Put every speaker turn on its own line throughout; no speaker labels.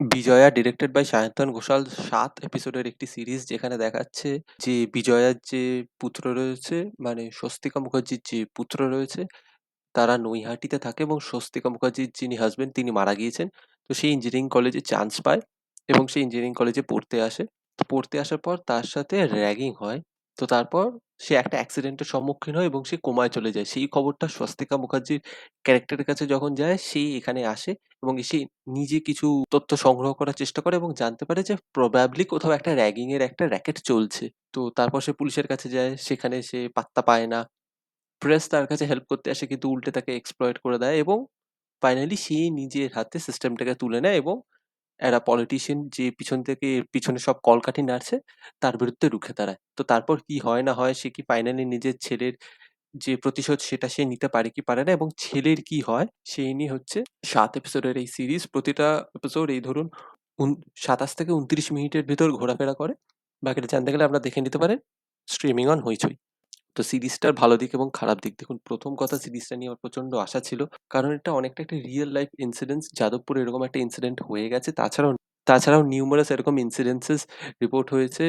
Bijoya directed by Sayantan Ghoshal ৭ এপিসোডের একটি series যেখানে দেখাচ্ছে যে বিজয়ার যে পুত্র রয়েছে মানে স্বস্তিকা মুখার্জির যে পুত্র রয়েছে তারা নৈহাটিতে থাকে এবং স্বস্তিকা মুখার্জির যিনি হাজবেন্ড তিনি মারা গিয়েছেন। তো সে ইঞ্জিনিয়ারিং কলেজে চান্স পায় এবং সে ইঞ্জিনিয়ারিং কলেজে পড়তে আসে। তো পড়তে আসার পর তার সাথে র্যাগিং হয়। তো তারপর সে একটা অ্যাক্সিডেন্টের সম্মুখীন হয় এবং সে কোমায় চলে যায়। সেই খবরটা স্বস্তিকা মুখার্জির ক্যারেক্টারের কাছে যখন যায় সে এখানে আসে এবং এসে নিজে কিছু তথ্য সংগ্রহ করার চেষ্টা করে এবং জানতে পারে যে প্রবাবলি কোথাও একটা র্যাগিং এর একটা র‍্যাকেট চলছে। তো তারপর সে পুলিশের কাছে যায়, সেখানে সে পাত্তা পায় না। প্রেস তার কাছে হেল্প করতে আসে কিন্তু উল্টে তাকে এক্সপ্লয়েট করে দেয় এবং ফাইনালি সে নিজের হাতে সিস্টেমটাকে তুলে নেয় এবং একটা পলিটিশিয়ান যে পিছন থেকে পিছনে সব কলকাঠি নাড়ছে তার বিরুদ্ধে রুখে দাঁড়ায়। তো তারপর কি হয় না হয়, সে কি ফাইনালি নিজের ছেলের যে প্রতিশোধ সেটা সে নিতে পারে কি পারে না এবং ছেলের কি হয় সেই নিয়ে হচ্ছে ৭ এপিসোডের এই সিরিজ। প্রতিটা এপিসোড এই ধরুন ২৭ থেকে ২৯ মিনিটের ভেতর ঘোরাফেরা করে। বাকিটা জানতে গেলে আপনারা দেখে নিতে পারেন স্ট্রিমিং অন হইচই। তো সিরিজটার ভালো দিক এবং খারাপ দিক দেখুন, প্রথম কথা সিরিজটা নিয়ে আমার প্রচন্ড আশা ছিল, কারণ এটা অনেকটা একটা রিয়েল লাইফ ইনসিডেন্টস। যাদবপুরে এরকম একটা ইনসিডেন্ট হয়ে গেছে, তাছাড়াও নিউমারাস এরকম ইনসিডেন্সেস রিপোর্ট হয়েছে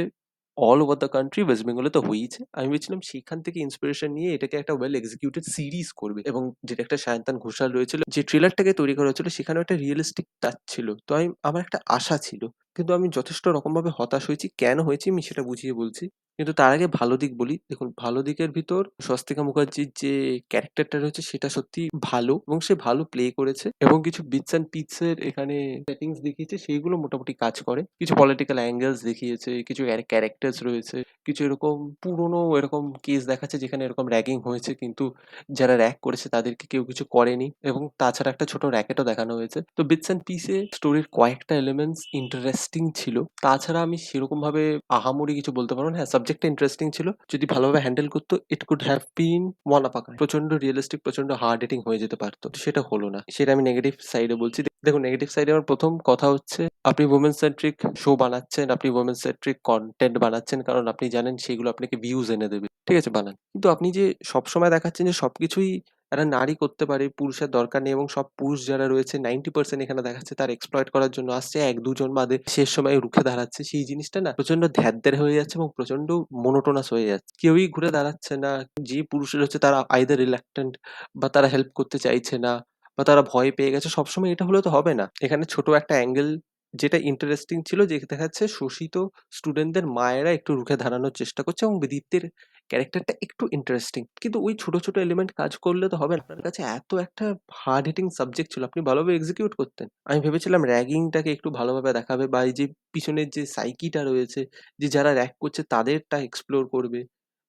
all over the country. West বেঙ্গলে তো হয়েইছে। আমি ভেবেছিলাম সেখান থেকে ইন্সপিরেশন নিয়ে এটাকে একটা ওয়েল এক্সিকিউটেড সিরিজ করবে এবং ডিরেক্টর সায়ন্তন ঘোষাল রয়েছিল, যে ট্রেলারটাকে তৈরি করা হয়েছিল সেখানেও একটা রিয়েলিস্টিক টাচ ছিল। তো আমার একটা আশা ছিল, কিন্তু আমি যথেষ্ট রকমভাবে হতাশ হয়েছি। কেন হয়েছি আমি সেটা বুঝিয়ে বলছি। কিন্তু তার আগে ভালো দিক বলি। দেখুন, ভালো দিকের ভিতর স্বস্তিকা মুখার্জির যে ক্যারেক্টারটা রয়েছে সেটা সত্যি ভালো এবং সে ভালো প্লে করেছে এবং কিছু বিটস অ্যান্ড পিটসের এখানে সেটিংস দেখিয়েছে, সেইগুলো মোটামুটি কাজ করে। কিছু পলিটিক্যাল অ্যাঙ্গেলস দেখিয়েছে, কিছু ক্যারেক্টার্স রয়েছে, কিছু এরকম পুরনো এরকম কেস দেখাচ্ছে যেখানে এরকম র্যাগিং হয়েছে কিন্তু যারা র্যাগ করেছে তাদেরকে কেউ কিছু করেনি এবং তাছাড়া একটা ছোট র্যাকেটও দেখানো হয়েছে। তো বিটস অ্যান্ড পিসে স্টোরির কয়েকটা এলিমেন্টস ইন্টারেস্টিং ছিল। তাছাড়া আমি সেরকম ভাবে আহামরি কিছু বলতে পারবো না। হ্যাঁ, সাবজেক্টটা ইন্টারেস্টিং ছিল। যদি ভালোভাবে হ্যান্ডেল করতো it could have been one of a kind. প্রচন্ড রিয়েলিস্টিক, প্রচন্ড হার্ড হিটিং হয়ে যেতে পারতো, তো সেটা হলো না। সেটা আমি নেগেটিভ সাইডে বলছি। দেখুন, নেগেটিভ সাইডে আমার প্রথম কথা হচ্ছে, আপনি উমেন সেন্ট্রিক শো বানাচ্ছেন, আপনি উমেন সেন্ট্রিক কন্টেন্ট বানাচ্ছেন, কারণ আপনি জানেন সেগুলো আপনাকে ভিউজ এনে দেবে। ঠিক আছে, বানান। কিন্তু আপনি যে সবসময় দেখাচ্ছেন যে সবকিছুই একটা নারী করতে পারে, পুরুষের দরকার নেই এবং সব পুরুষ যারা রয়েছে 90% এখানে দেখাচ্ছে তার এক্সপ্লয়েট করার জন্য আসছে, ১-২ জন বাদে শেষ সময়ে রুখে দাঁড়াচ্ছে। সেই জিনিসটা না প্রচন্ড ধ্যাদ্দের হয়ে যাচ্ছে এবং প্রচন্ড মোনোটোনাস হয়ে যাচ্ছে। কেউই ঘুরে দাঁড়াচ্ছে না। যে পুরুষেরা হচ্ছে তারা আইদার রিলাক্টেন্ট বা তারা হেল্প করতে চাইছে না বা তারা ভয় পেয়ে গেছে। সবসময় এটা হলে তো হবে না। এখানে ছোট একটা অ্যাঙ্গেল যেটা ইন্টারেস্টিং ছিল, যে দেখা যাচ্ছে শোষিত স্টুডেন্টদের মায়েরা একটু রুখে দাঁড়ানোর চেষ্টা করছে এবং বিদীপ্তের ক্যারেক্টারটা একটু ইন্টারেস্টিং। কিন্তু ওই ছোট, ছোট এলিমেন্ট কাজ করলে তো হবে না। আপনার কাছে এত একটা হার্ড হিটিং সাবজেক্ট ছিল, আপনি ভালোভাবে এক্সিকিউট করতেন। আমি ভেবেছিলাম র‍্যাগিংটাকে একটু ভালোভাবে দেখাবে বা এই যে পিছনের যে সাইকিটা রয়েছে, যে যারা র‍্যাগ করছে তাদেরটা এক্সপ্লোর করবে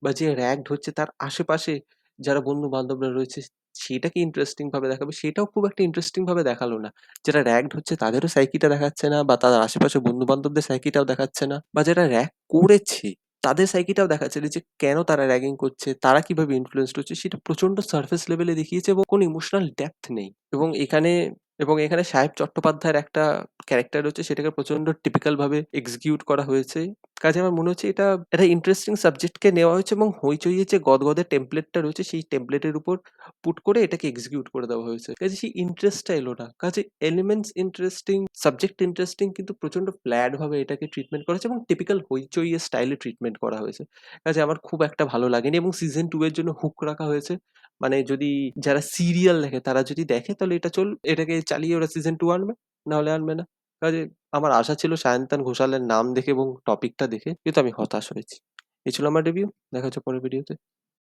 বা যে র‍্যাগড হচ্ছে তার আশেপাশে যারা বন্ধু-বান্ধবরা রয়েছে সেটাকে ইন্টারেস্টিং ভাবে দেখাবে, সেটাও খুব একটা ইন্টারেস্টিং ভাবে দেখালো না। যারা র‍্যাগড হচ্ছে তাদেরও সাইকিটা দেখাচ্ছে না বা তাদের আশেপাশে বন্ধু-বান্ধবদের সাইকিটাও দেখাচ্ছে না বা যারা র‍্যাগ করেছে তাদের সাইকিটাও দেখাচ্ছে না, যে কেন তারা র‍্যাগিং করছে, তারা কিভাবে ইনফ্লুয়েন্সড হচ্ছে, সেটা প্রচন্ড সারফেস লেভেলে দেখিয়েছে এবং কোনো ইমোশনাল ডেপথ নেই। এবং এখানে সাহেব চট্টোপাধ্যায়ের একটা ক্যারেক্টার রয়েছে, সেটাকে প্রচন্ড টিপিক্যাল ভাবে এক্সিকিউট করা হয়েছে। কাজে আমার মনে হচ্ছে এটা একটা ইন্টারেস্টিং সাবজেক্টকে নেওয়া হয়েছে এবং হইচইয়ের যে গদগদের টেমপ্লেটটা রয়েছে সেই টেমপ্লেটের উপর পুট করে এটাকে এক্সিকিউট করে দেওয়া হয়েছে। কাজে সেই ইন্টারেস্টটা এলো না। কাজে এলিমেন্টস ইন্টারেস্টিং, সাবজেক্ট ইন্টারেস্টিং, কিন্তু প্রচন্ড ফ্ল্যাট ভাবে এটাকে ট্রিটমেন্ট করা হয়েছে এবং টিপিক্যাল হইচইয়ের স্টাইলে ট্রিটমেন্ট করা হয়েছে। কাজে আমার খুব একটা ভালো লাগেনি এবং সিজন 2 এর জন্য হুক রাখা হয়েছে। মানে যদি যারা সিরিয়াল দেখে তারা যদি দেখে তাহলে এটাকে চালিয়ে ওরা সিজন 2 আনবে, নাহলে আনবে না। কাজে আমার আশা ছিল সায়ন্তন ঘোষালের নাম দেখে এবং টপিকটা দেখে, কিন্তু আমি হতাশ হয়েছি। এই ছিল আমার রিভিউ। দেখা হচ্ছে পরের ভিডিওতে।